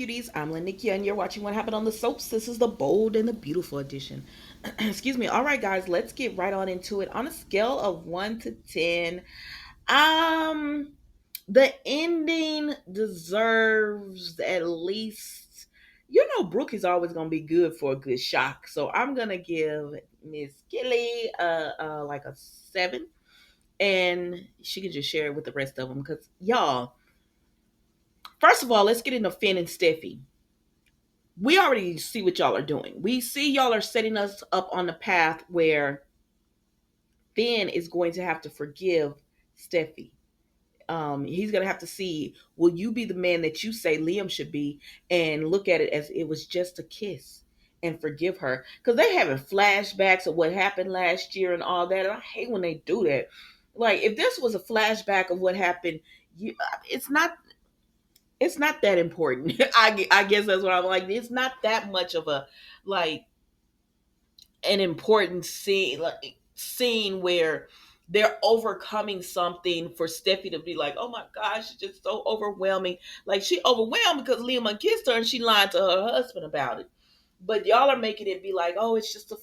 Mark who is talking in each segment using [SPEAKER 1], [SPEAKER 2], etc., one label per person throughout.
[SPEAKER 1] cuties. I'm Lanikia, and you're watching What Happened on the Soaps. This is the bold and the beautiful edition. Excuse me. All right, guys, let's get right on into it. On a scale of 1 to 10, um, the ending deserves at least. Brooke is always gonna be good for a good shock. So I'm gonna give Miss Kelly like a 7, and she can just share it with the rest of them because y'all. First of all, let's get into Finn and Steffi. We already see what y'all are doing. We see y'all are setting us up on the path where Finn is going to have to forgive Steffi. He's gonna have to see, will you be the man that you say Liam should be, and look at it as it was just a kiss and forgive her. Because they having flashbacks of what happened last year and all that. And I hate when they do that. Like if this was a flashback of what happened, it's not that important. I guess that's what I'm like. It's not that much of a like an important scene where they're overcoming something for Steffi to be like, oh my gosh, it's just so overwhelming. Like she overwhelmed because Liam kissed her and she lied to her husband about it. But y'all are making it be like, oh, it's just I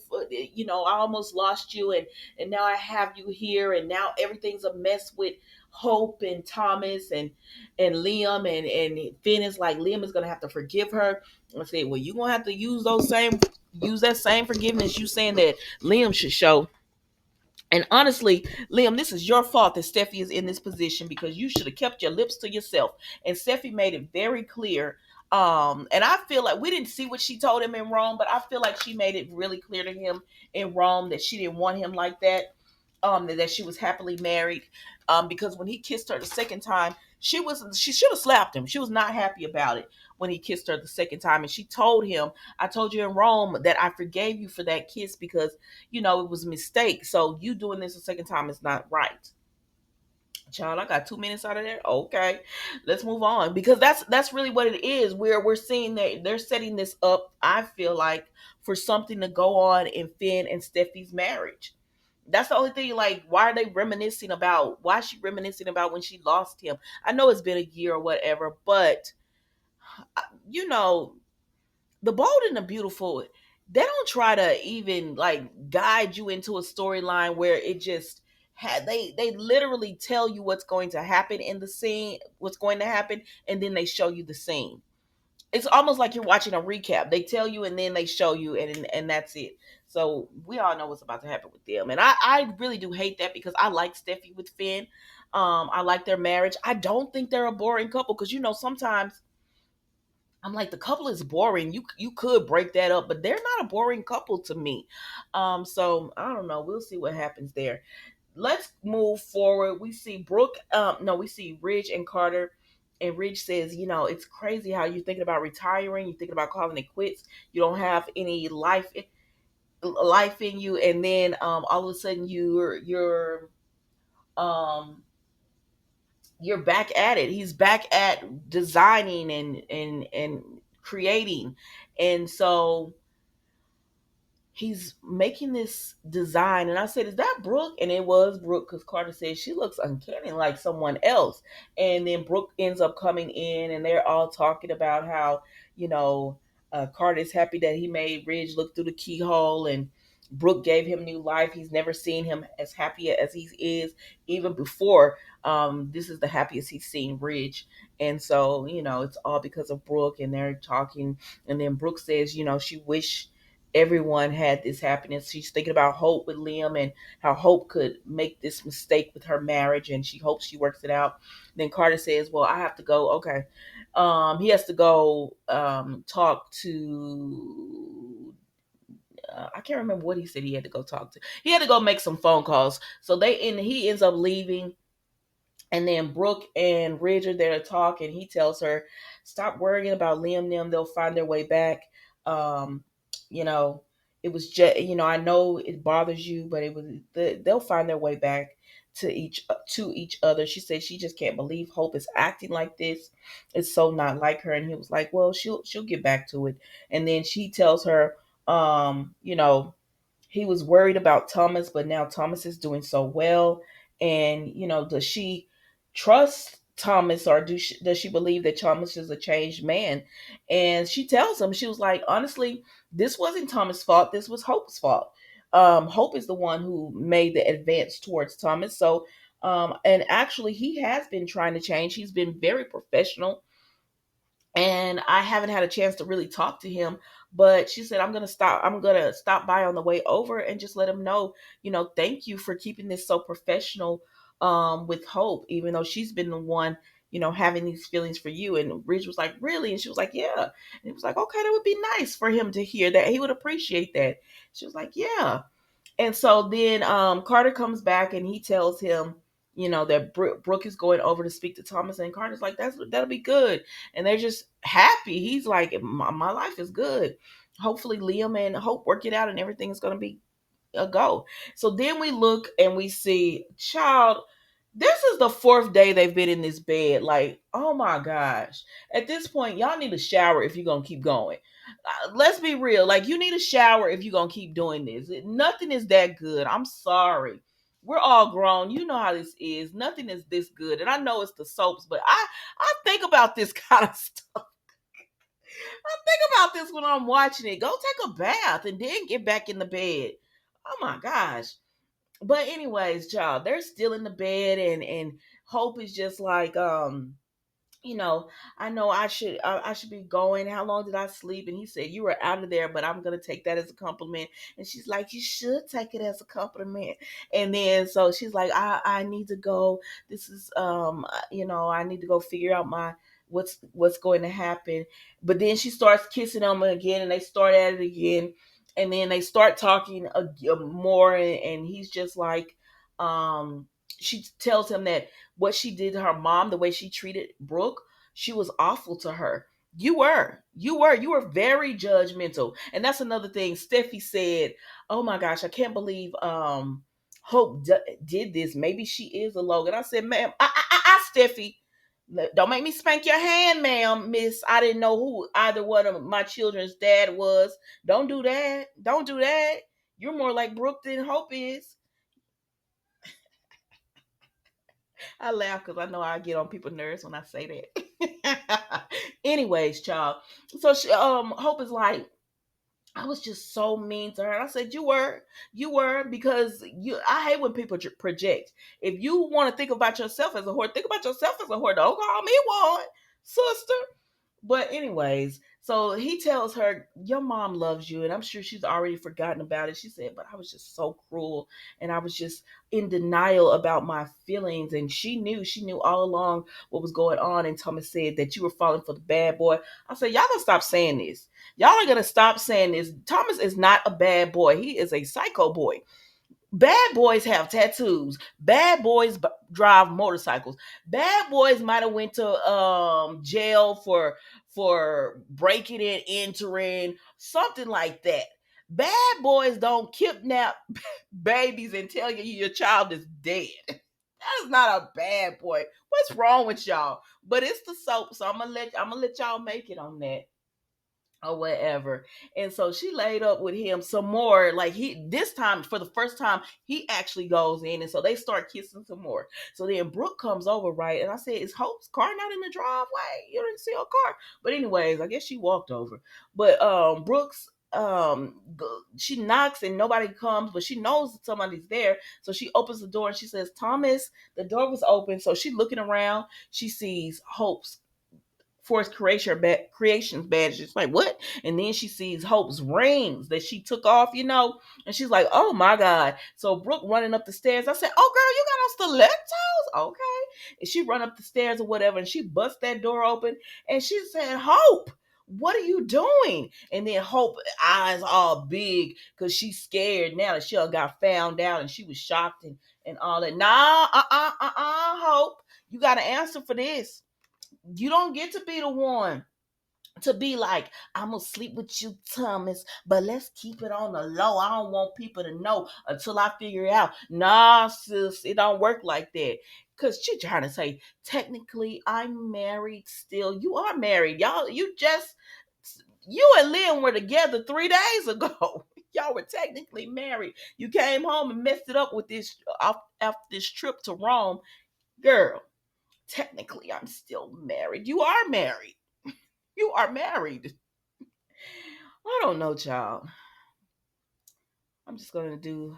[SPEAKER 1] almost lost you, and now I have you here, and now everything's a mess with Hope and Thomas and Liam and Finn is like Liam is gonna have to forgive her. I said, well, you gonna have to use that same forgiveness you saying that Liam should show. And honestly, Liam, this is your fault that Steffi is in this position because you should have kept your lips to yourself. And Steffi made it very clear. And I feel like we didn't see what she told him in Rome, but I feel like she made it really clear to him in Rome that she didn't want him like that. That she was happily married. Because when he kissed her the second time, she should have slapped him. She was not happy about it when he kissed her the second time. And she told him, I told you in Rome that I forgave you for that kiss because it was a mistake. So you doing this a second time is not right. Child, I got 2 minutes out of there. Okay, let's move on because that's really what it is. We're seeing that they're setting this up. I feel like for something to go on in Finn and Steffi's marriage. That's the only thing. Like, why are they reminiscing about? Why is she reminiscing about when she lost him? I know it's been a year or whatever, but you know, the bold and the beautiful, they don't try to even like guide you into a storyline where it just had they literally tell you what's going to happen in the scene, what's going to happen, and then they show you the scene. It's almost like you're watching a recap. They tell you and then they show you, and that's it. So we all know what's about to happen with them. And I really do hate that because I like Steffi with Finn. I like their marriage. I don't think they're a boring couple because sometimes I'm like, the couple is boring. You could break that up, but they're not a boring couple to me. So I don't know. We'll see what happens there. Let's move forward. We see Brooke. No, we see Ridge and Carter. And Ridge says, it's crazy how you're thinking about retiring. You're thinking about calling it quits. You don't have any life in you, and then all of a sudden um you're back at it. He's back at designing and creating. And so he's making this design. And I said, is that Brooke? And it was Brooke because Carter said she looks uncanny like someone else. And then Brooke ends up coming in and they're all talking about how, you know, Carter's happy that he made Ridge look through the keyhole, and Brooke gave him new life. He's never seen him as happy as he is, even before. This is the happiest he's seen Ridge. And so, it's all because of Brooke, and they're talking. And then Brooke says, she wished everyone had this happiness. She's thinking about Hope with Liam and how Hope could make this mistake with her marriage, and she hopes she works it out. Then Carter says, well, I have to go. Okay. He has to go talk to I can't remember what he said he had to go talk to. He had to go make some phone calls. So he ends up leaving, and then Brooke and Ridge are there to talk, and he tells her, "Stop worrying about Liam. Them, they'll find their way back. Um, you know, it was just, I know it bothers you, but they'll find their way back to each other." She says she just can't believe Hope is acting like this. It's so not like her. And he was like, "Well, she'll get back to it." And then she tells her, he was worried about Thomas, but now Thomas is doing so well. And, does she trust Thomas, or does she believe that Thomas is a changed man? And she tells him, she was like, honestly, this wasn't Thomas' fault. This was Hope's fault. Hope is the one who made the advance towards Thomas. So, and actually, he has been trying to change. He's been very professional, and I haven't had a chance to really talk to him. But she said, I'm gonna stop by on the way over and just let him know, thank you for keeping this so professional, with Hope, even though she's been the one, having these feelings for you. And Ridge was like, really? And she was like, yeah. And it was like, okay, that would be nice for him to hear that. He would appreciate that. She was like, yeah. And so then Carter comes back and he tells him, that Brooke is going over to speak to Thomas, and Carter's like, that'll be good. And they're just happy. He's like, my life is good. Hopefully Liam and Hope work it out and everything is going to be a go. So then we look and we see, child, this is the fourth day they've been in this bed. Like, oh my gosh. At this point, y'all need a shower if you're going to keep going. Let's be real. Like, you need a shower if you're going to keep doing this. Nothing is that good. I'm sorry. We're all grown. You know how this is. Nothing is this good. And I know it's the soaps, but I think about this kind of stuff. I think about this when I'm watching it. Go take a bath and then get back in the bed. Oh my gosh. But anyways, child, they're still in the bed, and Hope is just like, you know, I know I should be going. How long did I sleep? And he said, you were out of there, but I'm gonna take that as a compliment. And she's like, you should take it as a compliment. And then so she's like, I need to go. This is I need to go figure out my what's going to happen. But then she starts kissing him again, and they start at it again, and then they start talking more, and he's just like, she tells him that what she did to her mom, the way she treated Brooke, she was awful to her. You were very judgmental. And that's another thing. Steffi said, oh my gosh, I can't believe Hope did this. Maybe she is a Logan. I said, ma'am, Steffi, don't make me spank your hand, ma'am, miss. I didn't know who either one of my children's dad was. Don't do that. Don't do that. You're more like Brooke than Hope is. I laugh because I know I get on people's nerves when I say that. Anyways, child. So Hope is like, I was just so mean to her. I said, you were, because I hate when people project. If you want to think about yourself as a whore, think about yourself as a whore. Don't call me one, sister. But anyways, so he tells her, your mom loves you, and I'm sure she's already forgotten about it. She said, but I was just so cruel, and I was just in denial about my feelings, and she knew all along what was going on. And Thomas said that you were falling for the bad boy. I said, y'all gonna stop saying this. Y'all are gonna stop saying this. Thomas is not a bad boy. He is a psycho boy. Bad boys have tattoos. Bad boys drive motorcycles. Bad boys might have went to jail for breaking and entering, something like that. Bad boys don't kidnap babies and tell you your child is dead. That is not a bad boy. What's wrong with y'all? But it's the soap, so I'm gonna let y'all make it on that or whatever. And so she laid up with him some more. Like, he, this time, for the first time, he actually goes in, and so they start kissing some more. So then Brooke comes over, right? And I said, is Hope's car not in the driveway? You didn't see her car. But anyways, I guess she walked over. But Brooks, she knocks and nobody comes, but she knows that somebody's there. So she opens the door and she says, Thomas. The door was open, so she's looking around. She sees Hope's Forced Creations badge. It's like, what? And then she sees Hope's rings that she took off, and she's like, oh my God. So Brooke running up the stairs. I said, oh girl, you got on stilettos? Okay. And she run up the stairs or whatever, and she busts that door open, and she said, Hope, what are you doing? And then Hope eyes all big because she's scared now that she got found out, and she was shocked and all that. Nah, Hope, you got to answer for this. You don't get to be the one to be like, I'm gonna sleep with you, Thomas, but let's keep it on the low. I don't want people to know until I figure it out. Nah, sis, it don't work like that. Cause she trying to say, technically, I'm married still. You are married, y'all. You and Liam were together 3 days ago. Y'all were technically married. You came home and messed it up with this off this trip to Rome, girl. technically I'm still married. You are married. You are married. I don't know, child. I'm just gonna do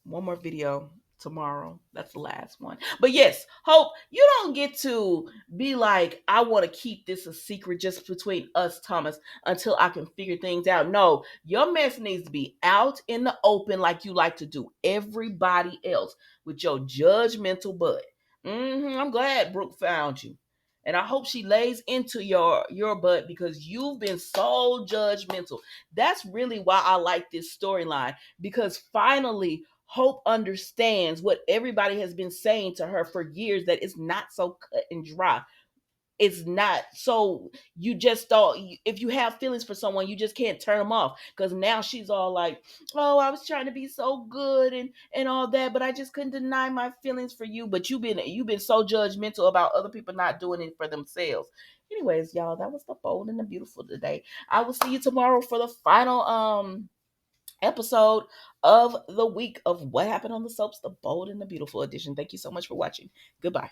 [SPEAKER 1] one more video tomorrow. That's the last one. But yes, Hope, you don't get to be like, I want to keep this a secret just between us, Thomas, until I can figure things out. No, your mess needs to be out in the open like you like to do everybody else with your judgmental butt. I'm glad Brooke found you. And I hope she lays into your butt because you've been so judgmental. That's really why I like this storyline, because finally Hope understands what everybody has been saying to her for years, that it's not so cut and dry. It's not so you just don't, if you have feelings for someone, you just can't turn them off, because now she's all like, oh, I was trying to be so good and all that, but I just couldn't deny my feelings for you. But you've been so judgmental about other people not doing it for themselves. Anyways, y'all, that was the bold and the beautiful today. I will see you tomorrow for the final episode of the week of What Happened on the Soaps, the Bold and the Beautiful edition. Thank you so much for watching. Goodbye.